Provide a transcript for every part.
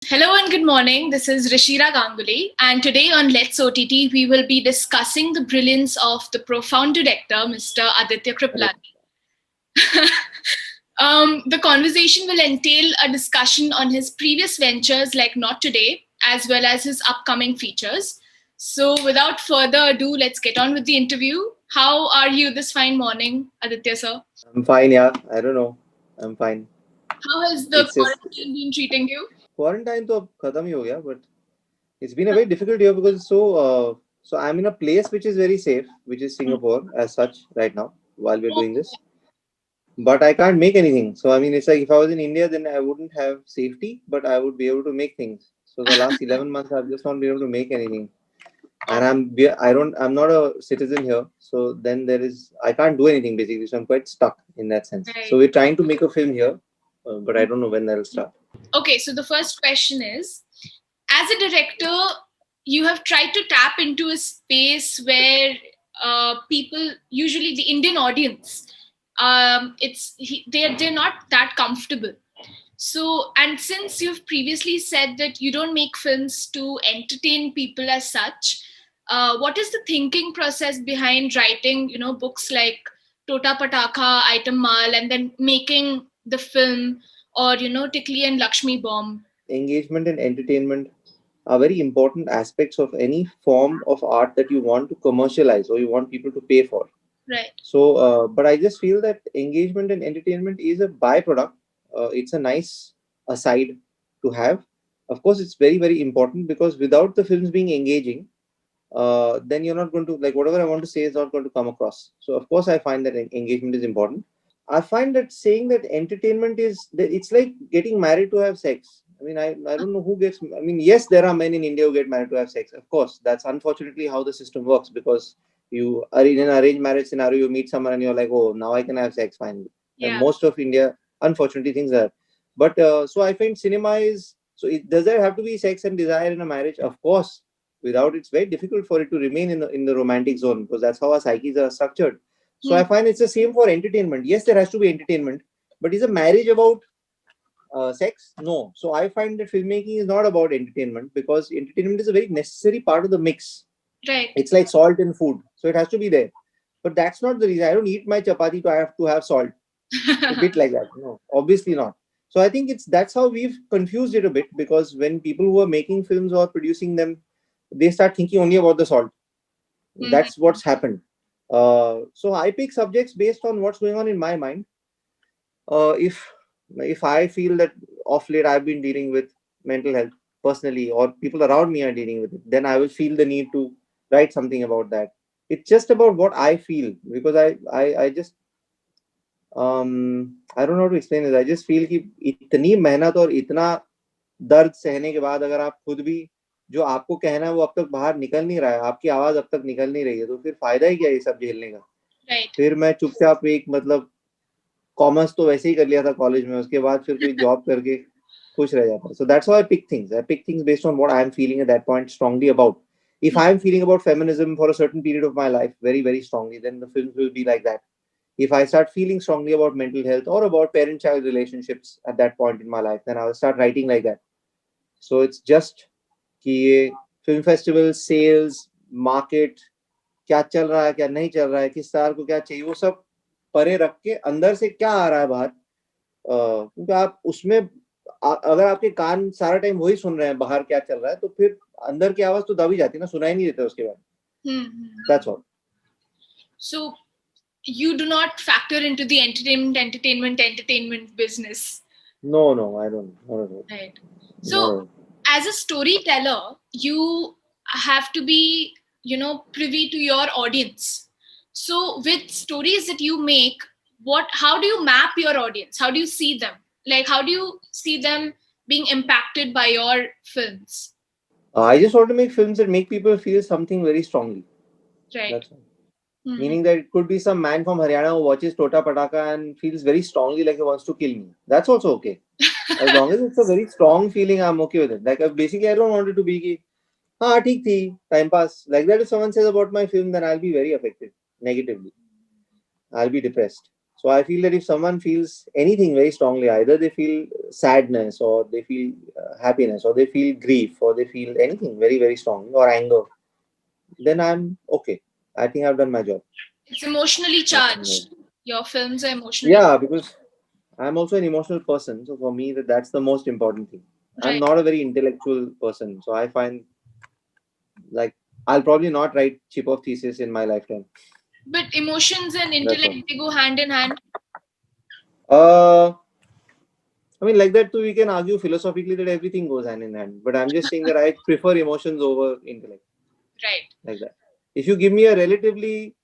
Hello and good morning. This is Rishira Ganguly, and today on Let's OTT, we will be discussing the brilliance of the profound director, Mr. Aditya Correct. Kriplani. The conversation will entail a discussion on his previous ventures like Not Today, as well as his upcoming features. So, without further ado, let's get on with the interview. How are you this fine morning, Aditya sir? I'm fine, yeah. I don't know. I'm fine. How has the It's just quarantine been treating you? quarantine तो अब खत्म ही हो गया, but it's been a very difficult year because so I'm in a place which is very safe, which is Singapore as such right now while we're doing this. But I can't make anything. So I mean, it's like if I was in India, then I wouldn't have safety, but I would be able to make things. So the last 11 months, I've just not been able to make anything. And I'm not a citizen here, so then I can't do anything basically, so I'm quite stuck in that sense. So Right. we're trying to make a film here, but I don't know when that'll start. Okay, so the first question is, as a director, you have tried to tap into a space where people, usually the Indian audience, they're not that comfortable. So, and since you've previously said that you don't make films to entertain people as such, what is the thinking process behind writing, books like Tota Pataka, Item Mal, and then making the film, or Tikli and Lakshmi Bomb? Engagement and entertainment are very important aspects of any form of art that you want to commercialize or you want people to pay for. Right. So, but I just feel that engagement and entertainment is a byproduct. It's a nice aside to have. Of course, it's very, very important because without the films being engaging, then you're not going to like whatever I want to say is not going to come across. So, of course, I find that engagement is important. I find that saying that entertainment is that it's like getting married to have sex. I mean, I don't know who gets. I mean, yes, there are men in India who get married to have sex. Of course, that's unfortunately how the system works because you are in an arranged marriage scenario. You meet someone and you're like, oh, now I can have sex finally. And Yeah. most of India, unfortunately, things are. But so I find cinema is so. Does there have to be sex and desire in a marriage? Of course. Without it's very difficult for it to remain in the romantic zone because that's how our psyches are structured. So Hmm. I find it's the same for entertainment. Yes, there has to be entertainment, but is a marriage about sex? No. So I find that filmmaking is not about entertainment because entertainment is a very necessary part of the mix. Right. It's like salt in food, so it has to be there. But that's not the reason. I don't eat my chapati to have salt. A bit like that. No, obviously not. So I think it's that's how we've confused it a bit because when people who are making films or producing them, they start thinking only about the salt. Mhm. That's what's happened. So I pick subjects based on what's going on in my mind. If I feel that off late I've been dealing with mental health personally, or people around me are dealing with it, then I will feel the need to write something about that. It's just about what I feel because I just I don't know how to explain this. I just feel कि इतनी मेहनत और इतना दर्द सहने के बाद अगर आप खुद भी जो आपको कहना है वो अब तक बाहर निकल नहीं रहा है, आपकी आवाज अब तक निकल नहीं रही है, तो फिर फायदा ही क्या ये सब झेलने का। Right. फिर मैं चुपचाप एक मतलब कॉमर्स तो वैसे ही कर लिया था कॉलेज में, उसके बाद फिर कोई जॉब करके खुश रह जाता। So that's how I pick things based on what I am feeling at that point strongly about. If I am feeling about feminism for a certain period of my life very, very strongly, then the films will be like that. If I start feeling strongly about mental health or about parent child relationships at that point in my life, then I will start writing like that. So it's just कि ये film festival sales market क्या चल रहा है क्या नहीं चल रहा है किस स्टार को क्या चाहिए वो सब परे रख के अंदर से क्या आ रहा है बाहर, क्योंकि आप उसमें अगर आपके कान सारा टाइम वही सुन रहे हैं बाहर क्या चल रहा है तो फिर अंदर की आवाज तो दब ही जाती है ना, सुनाई नहीं देता उसके बाद। That's all. So you do not factor into the entertainment business. No no I don't, not at all, Right. Not So, at all. as a storyteller, you have to be, privy to your audience. So, with stories that you make, how do you map your audience? How do you see them? Like, how do you see them being impacted by your films? I just want to make films that make people feel something very strongly. Right. That's all. Hmm. Meaning that it could be some man from Haryana who watches Tota Pataka and feels very strongly like he wants to kill me. That's also okay. As long as it's a very strong feeling, I'm okay with it. Like basically, I don't want it to be कि हाँ ठीक थी time pass like that. If someone says about my film, then I'll be very affected negatively. I'll be depressed. So I feel that if someone feels anything very strongly, either they feel sadness or they feel happiness or they feel grief or they feel anything very, very strong or anger, then I'm okay. I think I've done my job. It's emotionally Nothing more. charged. Your films are emotionally Yeah, because I'm also an emotional person. So for me, that's the most important thing. I'm right. not a very intellectual person. So I find like I'll probably not write chip of thesis in my lifetime. But emotions and That's intellect, all. they go hand in hand. Uh, I mean, like that too, we can argue philosophically that everything goes hand in hand. But I'm just saying that I prefer emotions over intellect, Right. like that. If you give me a relatively,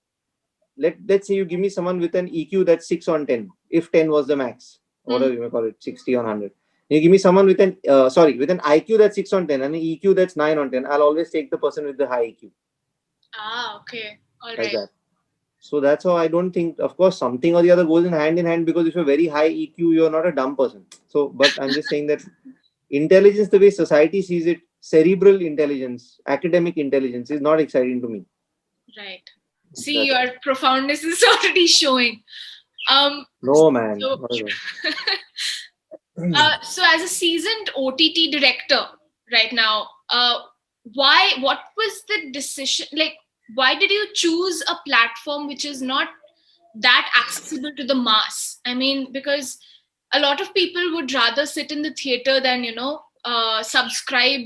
let's say you give me someone with an EQ that's 6 on 10, if 10 was the max, Hmm. whatever you may call it, 60 on 100. You give me someone with an, with an IQ that's 6 on 10 and an EQ that's 9 on 10, I'll always take the person with the high EQ, Ah, okay. All like right. that. So that's how I don't think, of course, something or the other goes in hand because if you're very high EQ, you're not a dumb person. So, but I'm just saying that intelligence, the way society sees it, cerebral intelligence, academic intelligence is not exciting to me. Right. See, That's your profoundness is already showing. Um, no man. so, Not at all. so as a seasoned OTT director right now, what was the decision? Like, why did you choose a platform which is not that accessible to the mass? I mean, because a lot of people would rather sit in the theater than, subscribe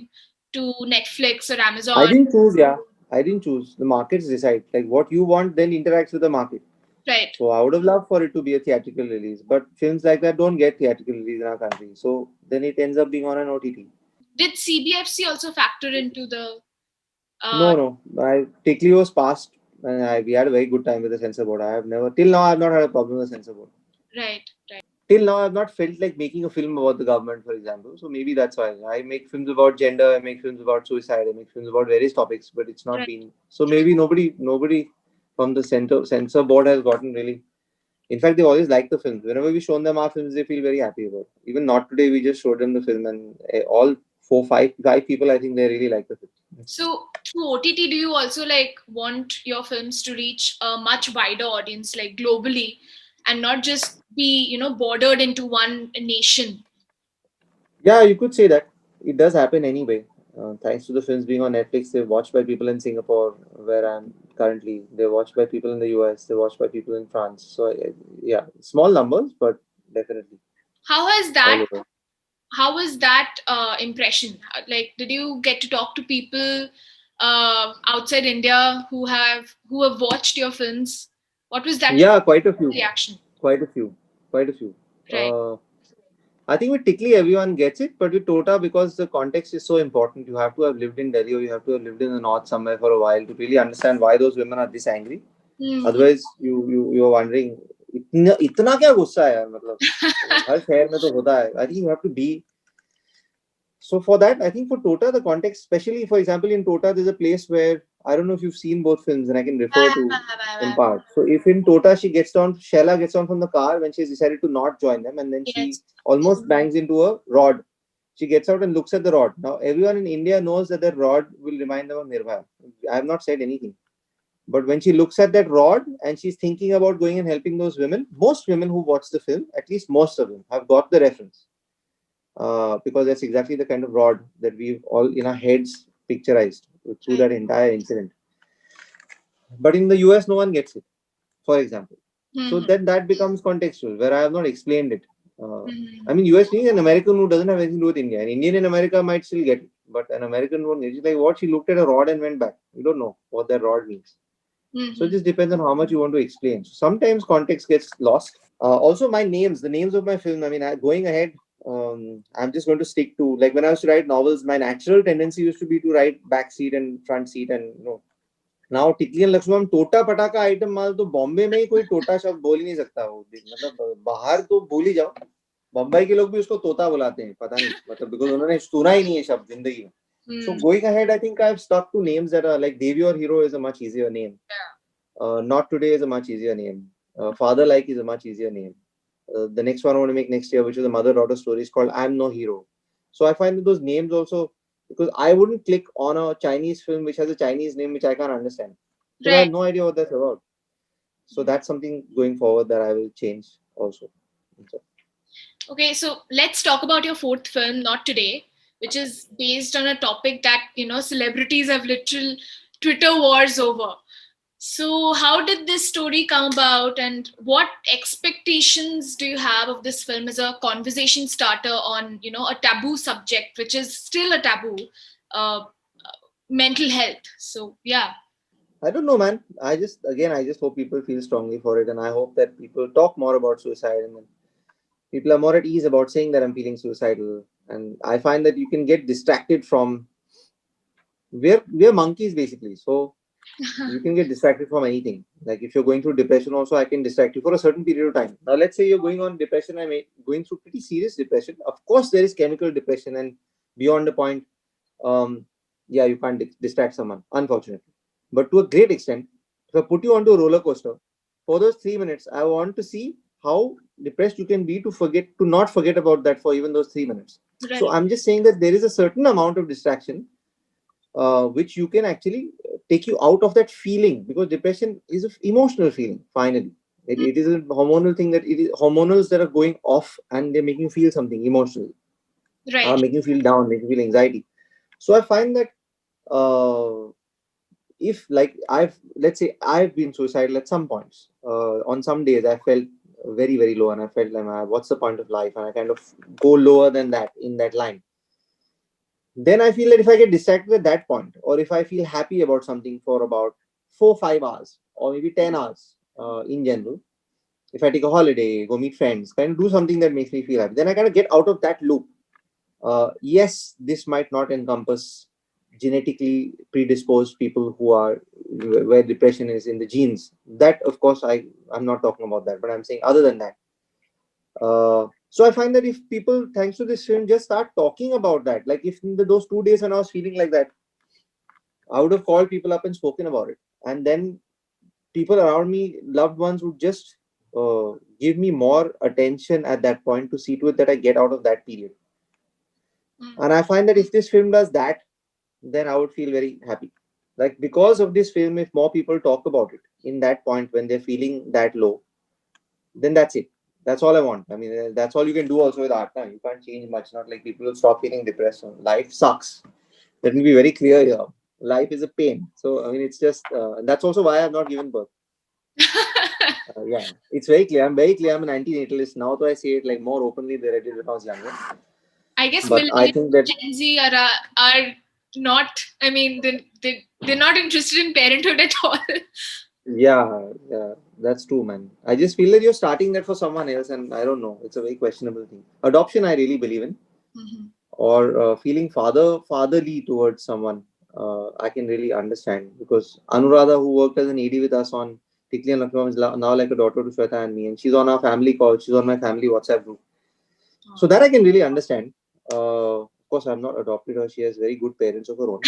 to Netflix or I Amazon. didn't choose, yeah. I didn't choose. The markets decide. Like what you want then interacts with the market. Right. So I would have loved for it to be a theatrical release, but films like that don't get theatrical release in our country. So then it ends up being on an OTT. Did CBFC also factor into the uh, No, no. Tickly was passed and we had a very good time with the censor board. I have never, till now, I have not had a problem with the censor board. right, right, Till now, I've not felt like making a film about the government, for example. So maybe that's why I make films about gender, I make films about suicide, I make films about various topics, but it's not right. been. So maybe nobody from the censor board has gotten really. In fact, they always like the films. Whenever we shown them our films, they feel very happy about. It. Even not today, we just showed them the film, and all five people, I think they really like the film. So through OTT, do you also like want your films to reach a much wider audience, like globally, and not just be, bordered into one nation? Yeah, you could say that. It does happen anyway. Thanks to the films being on Netflix, they're watched by people in Singapore, where I'm currently. They're watched by people in the US. They're watched by people in France. So, yeah, small numbers, but definitely How has all that over. how was that impression? Like, did you get to talk to people outside India who have watched your films? What was that Yeah, quite a few. reaction? Quite a few. Quite a few. Right. I think with Tickly, everyone gets it, but with Tota, because the context is so important, you have to have lived in Delhi or you have to have lived in the north somewhere for a while to really understand why those women are this angry. Hmm. Otherwise, you're wondering, इतना क्या गुस्सा है यार मतलब हर शहर में तो होता है. I think you have to be. So for that, I think for Tota, the context, especially for example in Tota, there's a place where I don't know if you've seen both films, and I can refer to in part. So if in Tota Shella gets down from the car when she's decided to not join them, and then she Yes. almost bangs into a rod. She gets out and looks at the rod. Now everyone in India knows that the rod will remind them of Nirbhaya. I have not said anything. But when she looks at that rod and she's thinking about going and helping those women, most women who watch the film, at least most of them, have got the reference. Because that's exactly the kind of rod that we've all in our heads picturized through Right. that entire incident. But in the US, no one gets it, for example. So Hmm. then that becomes contextual, where I have not explained it. I Hmm. mean, US means an American who doesn't have anything to do with India. An Indian in America might still get it, but an American won't. It's like what she looked at a rod and went back. You don't know what that rod means. So it Hmm. just depends on how much you want to explain. So sometimes context gets lost. Also, the names of my film. I mean, going ahead, I'm just going to stick to like when I was to write novels. My natural tendency used to be to write back seat and front seat, and now टिकली and Lakshman टोटा पटाका item माल तो बॉम्बे में ही कोई टोटा शब्द बोल ही नहीं सकता वो मतलब बाहर तो भूल ही जाओ बम्बई के लोग भी उसको तोता बुलाते हैं पता नहीं मतलब बिकॉज उन्होंने सुना ही नहीं है शब्द जिंदगी में. So Hmm. going ahead, I think I've stuck to names that are like Devi or Hero is a much easier name. Not Today is a much easier name. Father Like is a much easier name. The next one I want to make next year, which is a mother-daughter story, is called I'm No Hero. So I find that those names also, because I wouldn't click on a Chinese film which has a Chinese name which I can't understand. Because I Right. have no idea what that's about. So that's something going forward that I will change also. So, Okay, so let's talk about your fourth film, Not Today, which is based on a topic that, celebrities have literal Twitter wars over. So, how did this story come about, and what expectations do you have of this film as a conversation starter on, a taboo subject, which is still a taboo, uh, mental health? So, yeah. I don't know, man. I just hope people feel strongly for it, and I hope that people talk more about suicide, and then people are more at ease about saying that I'm feeling suicidal. And I find that you can get distracted from we're monkeys basically, so you can get distracted from anything. Like if you're going through depression, also I can distract you for a certain period of time. Now, let's say you're going on depression. Going through pretty serious depression. Of course, there is chemical depression, and beyond the point, um, yeah, you can't distract someone, unfortunately. But to a great extent, if I put you onto a roller coaster for those 3 minutes, I want to see how depressed you can be to not forget about that for even those 3 minutes. Right. So I'm just saying that there is a certain amount of distraction which you can actually take you out of that feeling, because depression is an emotional feeling. Finally, it is a hormonal thing, that it is hormonals that are going off and they're making you feel something emotional, Right. making you feel down, making you feel anxiety. So I find that if like let's say I've been suicidal at some points. On some days I felt very low, and I felt like, what's the point of life? And I kind of go lower than that in that line. Then I feel that if I get distracted at that point, or if I feel happy about something for about 4 5 hours or maybe 10 hours in general, if I take a holiday, go meet friends, kind of do something that makes me feel happy, then I kind of get out of that loop. Yes, this might not encompass genetically predisposed people who are where depression is in the genes. That, of course, I'm not talking about that, but I'm saying other than that. So I find that if people, thanks to this film, just start talking about that, like if in those 2 days when I was feeling like that, I would have called people up and spoken about it, and then people around me, loved ones, would just give me more attention at that point to see to it that I get out of that period. And I find that if this film does that, then I would feel very happy. Like because of this film, if more people talk about it in that point when they're feeling that low, then that's it. That's all I want. I mean, that's all you can do also with art. Now. You can't change much. Not like people will stop feeling depressed. Life sucks. Let me be very clear here. Life is a pain. So, I mean, it's just, that's also why I've not given birth. Yeah, it's very clear. I'm very clear. I'm an anti-natalist. Now, though I say it like more openly than I did when I was younger. I guess But I think that Gen Z are not. I mean, they're not interested in parenthood at all. yeah, that's true, man. I just feel that you're starting that for someone else, and I don't know. It's a very questionable thing. Adoption, I really believe in, or feeling fatherly towards someone. I can really understand, because Anuradha, who worked as an AD with us on Tikli and Lucknow, is now like a daughter to Shweta and me, and she's on our family call. She's on my family WhatsApp group. So that I can really understand. Of course, I'm not adopted her. She has very good parents of her own.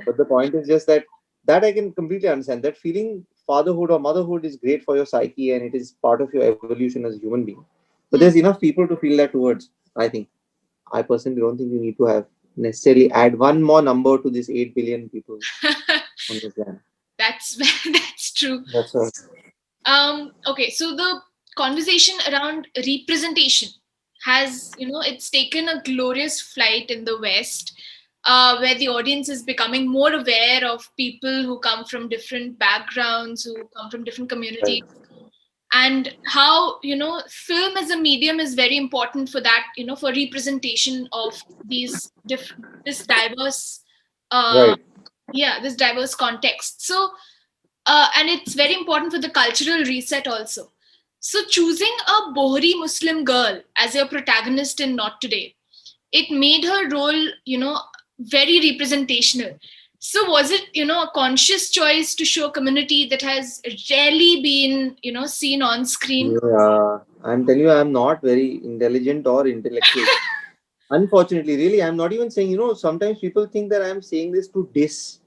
But the point is just that I can completely understand. That feeling fatherhood or motherhood is great for your psyche, and it is part of your evolution as a human being. But there's enough people to feel that towards. I think. I personally don't think you need to have necessarily add one more number to this 8 billion people on the planet. That's true. That's all. Okay, so the conversation around representation has, it's taken a glorious flight in the West, where the audience is becoming more aware of people who come from different backgrounds, who come from different communities, Right. and how, film as a medium is very important for that, for representation of this diverse, uh, Right. this diverse context. So and it's very important for the cultural reset also. So choosing a Bohri Muslim girl as your protagonist in Not Today, it made her role, very representational. So was it, a conscious choice to show a community that has rarely been, seen on screen? Yeah. I'm telling you, I'm not very intelligent or intellectual. Unfortunately, really, I'm not even saying, sometimes people think that I'm saying this to diss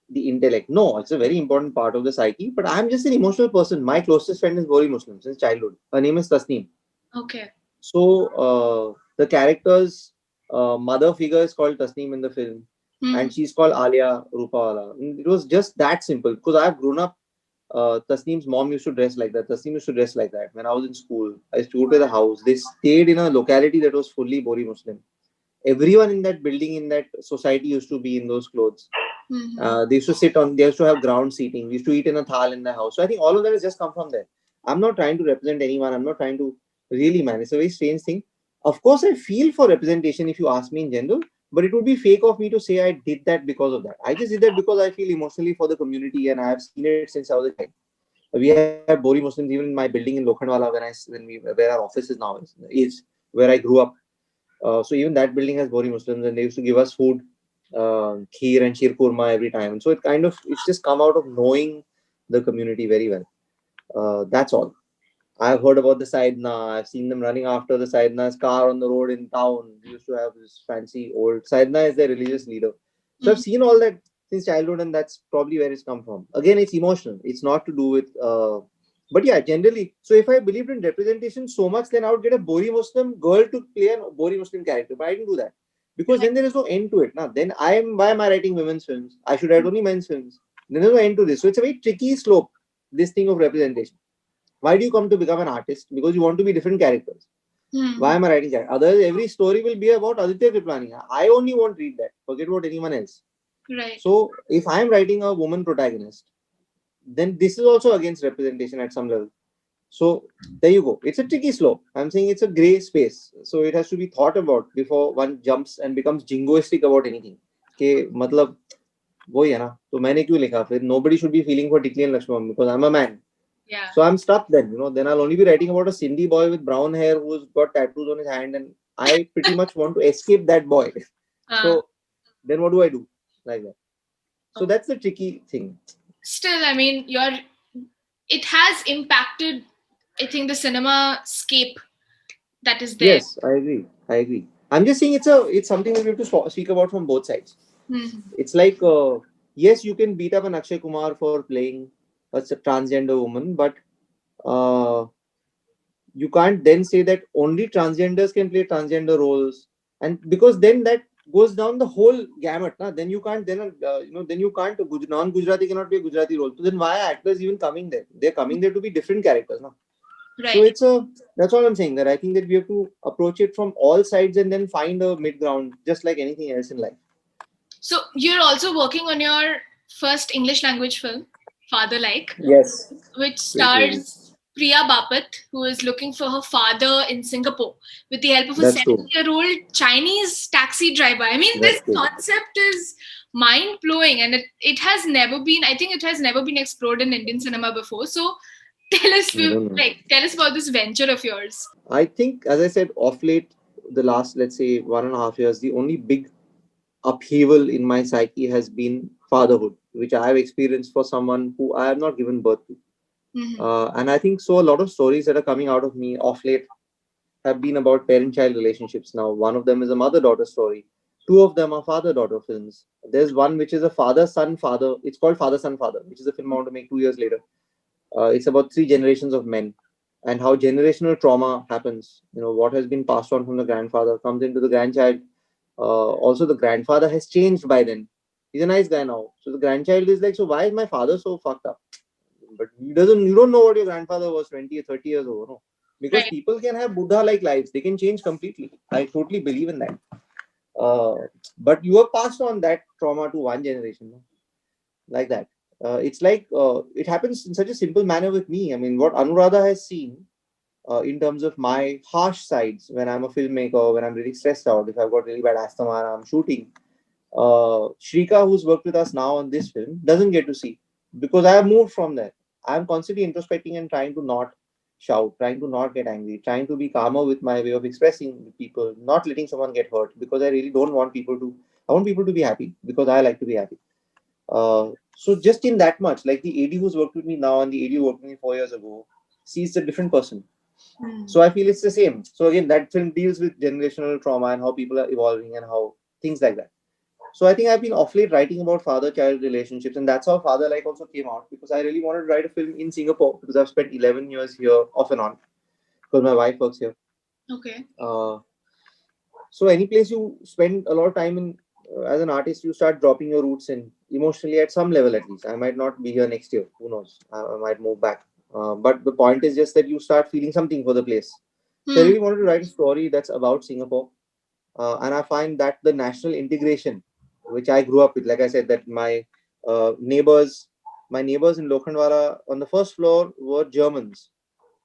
the intellect. No, it's a very important part of the psyche, but I'm just an emotional person. My closest friend is very Muslim since childhood. Her name is Tasneem. Okay. So, the character's mother figure is called Tasneem in the film, Hmm. and she's called Alia Rupawala. It was just that simple because I've grown up Tasneem's mom used to dress like that. Tasneem used to dress like that. When I was in school, I used to go to the house. They stayed in a locality that was fully Bori Muslim. Everyone in that building, in that society, used to be in those clothes. They used to sit on, they used to have ground seating. We used to eat in a thal in the house. So I think all of that has just come from there. I'm not trying to represent anyone. I'm not trying to really, man. It's a very strange thing. Of course, I feel for representation if you ask me in general, but it would be fake of me to say I did that because of that. I just did that because I feel emotionally for the community and I have seen it since I was a child. We have Bori Muslims even in my building in Lokhandwala where our office is now is where I grew up. So even that building has Bori Muslims, and they used to give us food, kheer and sheer kurma every time. And so it's just come out of knowing the community very well. That's all. I've heard about the Saidna. I've seen them running after the Saidna's car on the road in town. We used to have this fancy old Saidna is their religious leader. So I've seen all that since childhood, and that's probably where it's come from. Again, it's emotional. It's not to do with. But yeah, generally. So if I believed in representation so much, then I would get a Bori Muslim girl to play a Bori Muslim character. But I didn't do that because then there is no end to it. Now, then why am I writing women's films? I should write only men's films. Then there's no end to this. So it's a very tricky slope. This thing of representation. Why do you come to become an artist? Because you want to be different characters. Why am I writing that? Otherwise, every story will be about Aditya Kriplani. I only won't read that. Forget about anyone else. Right. So, if I am writing a woman protagonist, then this is also against representation at some level. So, there you go. It's a tricky slope. I'm saying it's a gray space. So, it has to be thought about before one jumps and becomes jingoistic about anything. कि मतलब वही है ना तो मैंने क्यों लिखा फिर nobody should be feeling for Tikli and Lakshman because I'm a man. Yeah. So I'm stuck then, then I'll only be writing about a Sindhi boy with brown hair who's got tattoos on his hand, and I pretty much want to escape that boy. So then what do I do? Like that. So that's the tricky thing. Still, I mean, it has impacted, I think, the cinema scape that is there. Yes, I agree. I'm just saying it's something that we have to speak about from both sides. It's like yes, you can beat up an Akshay Kumar for playing a transgender woman, but you can't then say that only transgenders can play transgender roles, and because then that goes down the whole gamut. Then you can't then you can't non-Gujarati cannot play Gujarati role. So then why are actors even coming there? They're coming there to be different characters. Right. So that's all I'm saying, that I think that we have to approach it from all sides and then find a mid ground, just like anything else in life. So you're also working on your first English language film, Father Like. Yes. Which stars Priya Bapat, who is looking for her father in Singapore with the help of a 70-year-old Chinese taxi driver. I mean, this concept is mind-blowing, and it has never been, I think it has never been explored in Indian cinema before. So tell us about this venture of yours. I think, as I said, off late, the last, let's say, 1.5 years, the only big upheaval in my psyche has been fatherhood, which I have experienced for someone who I have not given birth to. And I think so a lot of stories that are coming out of me off late have been about parent-child relationships. Now, one of them is a mother-daughter story. Two of them are father-daughter films. There's one which is a father-son-father. It's called Father-Son-Father, which is a film I want to make 2 years later. It's about 3 generations of men and how generational trauma happens. What has been passed on from the grandfather comes into the grandchild. Also, the grandfather has changed by then. He's a nice guy now. So the grandchild is like, so why is my father so fucked up? But you don't know what your grandfather was 20 or 30 years ago. No? Because people can have Buddha-like lives. They can change completely. I totally believe in that. But you have passed on that trauma to one generation. No? Like that. It's like it happens in such a simple manner with me. I mean, what Anuradha has seen in terms of my harsh sides when I'm a filmmaker, when I'm really stressed out, if I've got really bad asthma and I'm shooting, Shrika, who's worked with us now on this film, doesn't get to see because I have moved from there. I'm constantly introspecting and trying to not shout, trying to not get angry, trying to be calmer with my way of expressing with people, not letting someone get hurt because I really don't want people to. I want people to be happy because I like to be happy. So just in that much, like the AD who's worked with me now and the AD who worked with me 4 years ago, sees a different person. So I feel it's the same. So again, that film deals with generational trauma and how people are evolving and how things like that. So I think I've been off late writing about father-child relationships, and that's how Father Like also came out because I really wanted to write a film in Singapore because I've spent 11 years here off and on because my wife works here. Okay. So any place you spend a lot of time in as an artist, you start dropping your roots in emotionally at some level at least. I might not be here next year. Who knows? I might move back. But the point is just that you start feeling something for the place. So I Hmm. really wanted to write a story that's about Singapore. And I find that the national integration, which I grew up with, like I said, that neighbors, my neighbors in Lokhandwala on the first floor were Germans.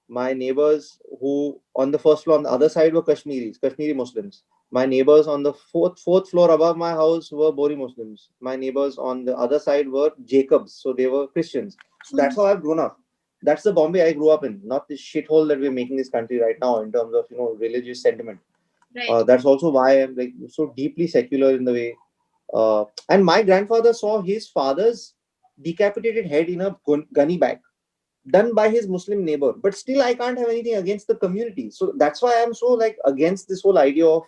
My neighbors who on the first floor on the other side were Kashmiri Muslims. My neighbors on the fourth floor above my house were Bori Muslims. My neighbors on the other side were Jacobs, so they were Christians. So Hmm. that's how I've grown up. That's the Bombay I grew up in, not this shithole that we're making this country right now in terms of religious sentiment. Right. That's also why I'm like so deeply secular in the way. And my grandfather saw his father's decapitated head in a gunny bag done by his Muslim neighbor. But still, I can't have anything against the community. So that's why I'm so like against this whole idea of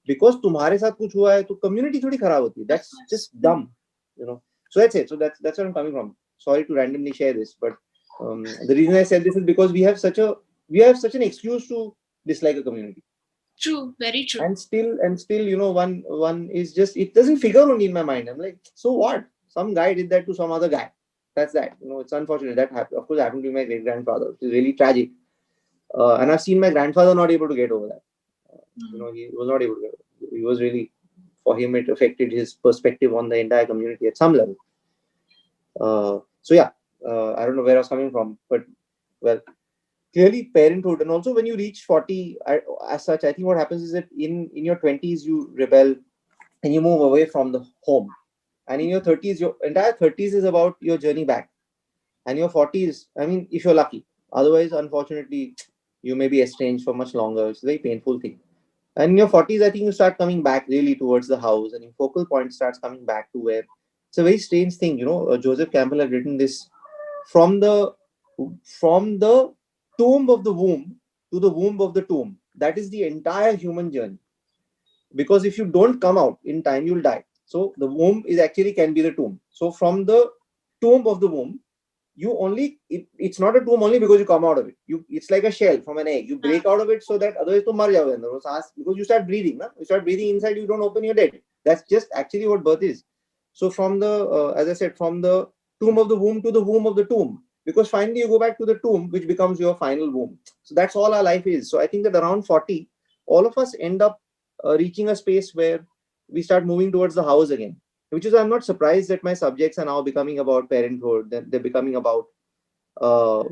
because तुम्हारे साथ कुछ हुआ है तो community थोड़ी खराब होती है. Of That's course. just dumb, you know. So that's it. So that's where I'm coming from. Sorry to randomly share this, but the reason I said this is because we have such an excuse to dislike a community, True. Very true. and still one is just it doesn't figure only in my mind. I'm like, so what? Some guy did that to some other guy. That's that. It's unfortunate that happened. Of course, happened to my great grandfather. It's really tragic. And I've seen my grandfather not able to get over that. Hmm. He was not able to get over it. He was really, for him, it affected his perspective on the entire community at some level. So yeah, I don't know where I was coming from, but well, clearly parenthood, and also when you reach 40, as such, I think what happens is that in your 20s you rebel and you move away from the home, and in your 30s, your entire 30s is about your journey back, and your 40s, I mean, if you're lucky. Otherwise, unfortunately, you may be estranged for much longer. It's a very painful thing. And in your 40s, I think you start coming back really towards the house, and your focal point starts coming back to where it's a very strange thing. Joseph Campbell had written this from the tomb of the womb to the womb of the tomb. That is the entire human journey. Because if you don't come out in time, you'll die. So the womb is actually can be the tomb. So from the tomb of the womb, it's not a tomb only because you come out of it. It's like a shell from an egg. You break out of it so that otherwise you mar jaoge andar. Because you start breathing, na? You start breathing inside, you don't open your dead. That's just actually what birth is. So from the as I said, from the tomb of the womb to the womb of the tomb. Because finally you go back to the tomb, which becomes your final womb. So that's all our life is. So I think that around 40, all of us end up reaching a space where we start moving towards the house again, which is I'm not surprised that my subjects are now becoming about parenthood. That they're becoming about uh,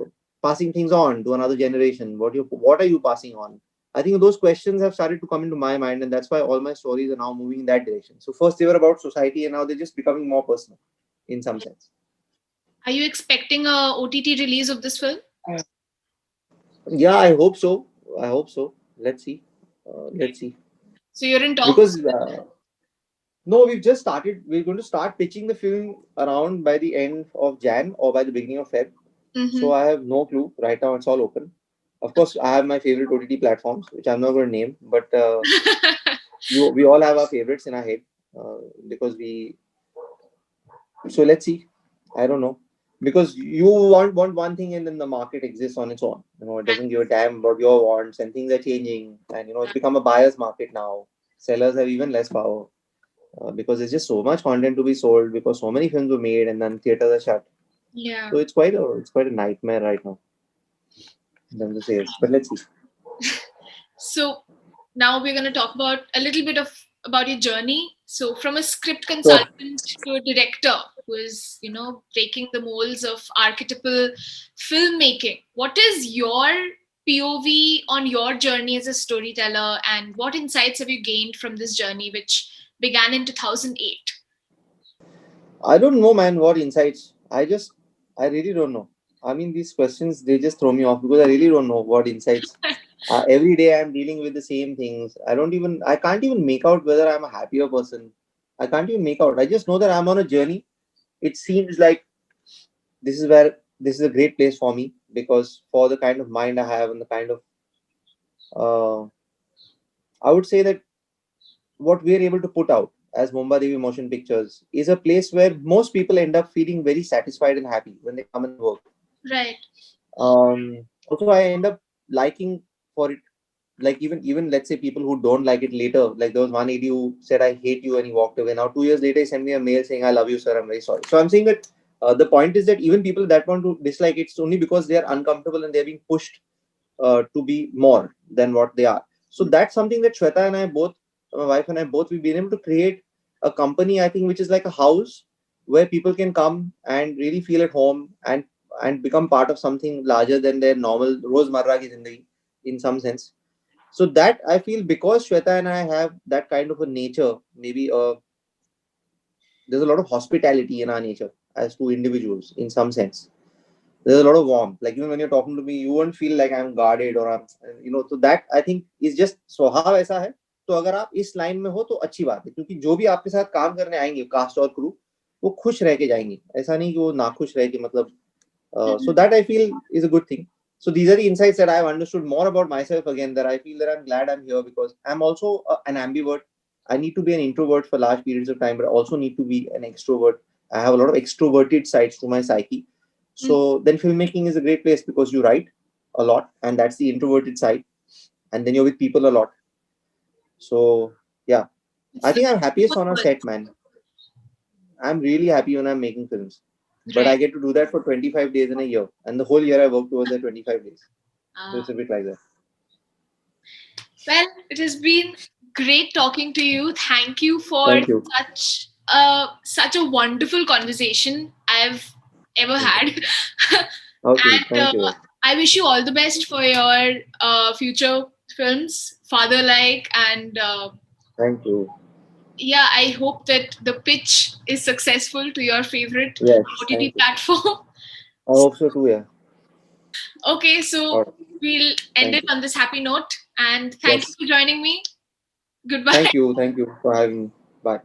passing things on to another generation. What are you passing on? I think those questions have started to come into my mind, and that's why all my stories are now moving in that direction. So first they were about society, and now they're just becoming more personal, in some sense. Are you expecting a OTT release of this film? Yeah, I hope so. I hope so. Let's see. Let's see. So you're in talks. Because no, we've just started. We're going to start pitching the film around by the end of Jan or by the beginning of Feb. Mm-hmm. So I have no clue. Right now, it's all open. Of course, I have my favorite OTT platforms, which I'm not going to name, but we all have our favorites in our head because we. So let's see. I don't know because you want one thing and then the market exists on its own. It doesn't give a damn about your wants and things are changing, and it's become a buyer's market now. Sellers have even less power because there's just so much content to be sold because so many films were made and then theaters are shut. Yeah. So it's quite a nightmare right now in terms of sales. But let's see. So now we're going to talk about a little bit about your journey. So from a script So consultant to a director who is, breaking the molds of archetypal filmmaking, what is your POV on your journey as a storyteller, and what insights have you gained from this journey, which began in 2008? I don't know, man, what insights. I really don't know. I mean, these questions, they just throw me off because I really don't know what insights. Every day I'm dealing with the same things. I can't even make out whether I'm a happier person. I can't even make out. I just know that I'm on a journey. It seems like this is a great place for me because for the kind of mind I have and the kind of, uh, I would say that what we're able to put out as Mumbai Devi Motion Pictures is a place where most people end up feeling very satisfied and happy when they come and work. Right. Also, I end up liking for it like even let's say people who don't like it later, like there was one AD who said I hate you and he walked away. Now 2 years later he sent me a mail saying I love you sir, I'm very sorry. So I'm saying that the point is that even people that want to dislike it, it's only because they are uncomfortable and they're being pushed to be more than what they are. So that's something that Shweta and I both, my wife and I both, we've been able to create a company, I think, which is like a house where people can come and really feel at home and become part of something larger than their normal Rozmarra ki zindagi in some sense. So that I feel because Shweta and I have that kind of a nature, maybe there's a lot of hospitality in our nature as two individuals in some sense. There's a lot of warmth. Like even when you're talking to me, you won't feel like I'm guarded or I'm, so that I think is just स्वभाव ऐसा है. तो अगर आप इस line में हो तो अच्छी बात है क्योंकि जो भी आपके साथ काम करने आएंगे कास्ट और क्रू वो खुश रह के जाएंगे ऐसा नहीं कि वो नाखुश रह के मतलब so that I feel is a good thing. So these are the insights that I've understood more about myself again that I feel that I'm glad I'm here because I'm also an ambivert. I need to be an introvert for large periods of time, but I also need to be an extrovert. I have a lot of extroverted sides to my psyche. So then filmmaking is a great place because you write a lot and that's the introverted side. And then you're with people a lot. So yeah, I think I'm happiest on a set, man. I'm really happy when I'm making films. But I get to do that for 25 days in a year. And the whole year I work towards that 25 days. So it's a bit like that. Well, it has been great talking to you. Thank you for such a wonderful conversation I've ever had. Okay, and thank you. I wish you all the best for your future films, Father-like, and thank you. Yeah, I hope that the pitch is successful to your favorite OTT platform. I hope so too, yeah. Okay, so we'll end it on this happy note. And thank you for joining me. Goodbye. Thank you for having me. Bye.